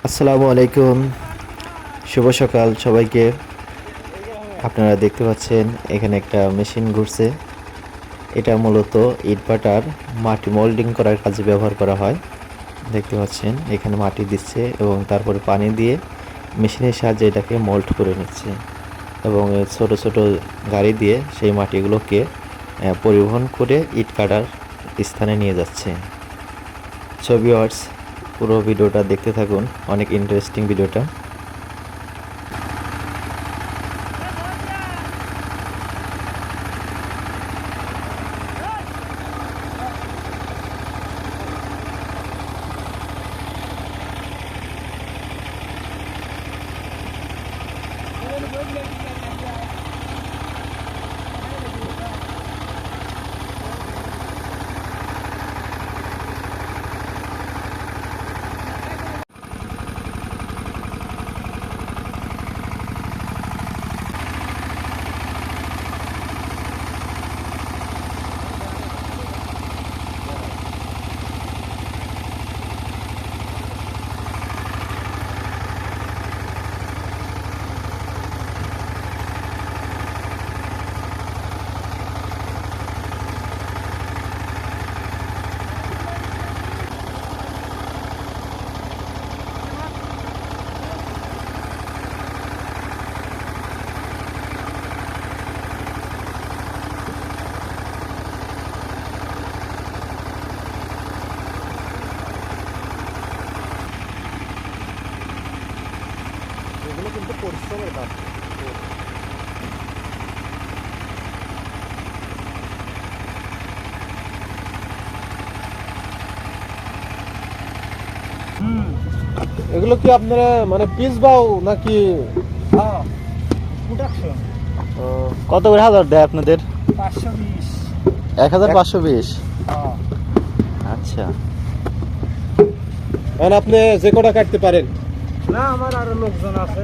আসসালামু আলাইকুম, শুভ সকাল সবাইকে। আপনারা দেখতে পাচ্ছেন এখানে একটা মেশিন ঘুরছে। এটা মূলত ইটভাটার মাটি মোল্ডিং করার কাজে ব্যবহার করা হয়। দেখতে পাচ্ছেন এখানে মাটি দিচ্ছে এবং তারপরে পানি দিয়ে মেশিনের সাহায্যে এটাকে মোল্ড করে নিচ্ছে এবং ছোট ছোট গাড়ি দিয়ে সেই মাটিগুলোকে পরিবহন করে ইট কাটার স্থানে নিয়ে যাচ্ছে। সো ভিউয়ার্স, পুরো ভিডিওটা দেখতে থাকুন, অনেক ইন্টারেস্টিং ভিডিওটা। এগুলো কিন্তু পরিশ্রমের কাজ। এগুলো কি আপনারা মানে পিস বাও নাকি? হ্যাঁ, প্রোডাকশন কত করে হাজার দেয় আপনাদের? 520। 1520। হ্যাঁ, আচ্ছা, এখন আপনি যে কটা কাটতে পারেন? না আমার আরো লোকজন আছে।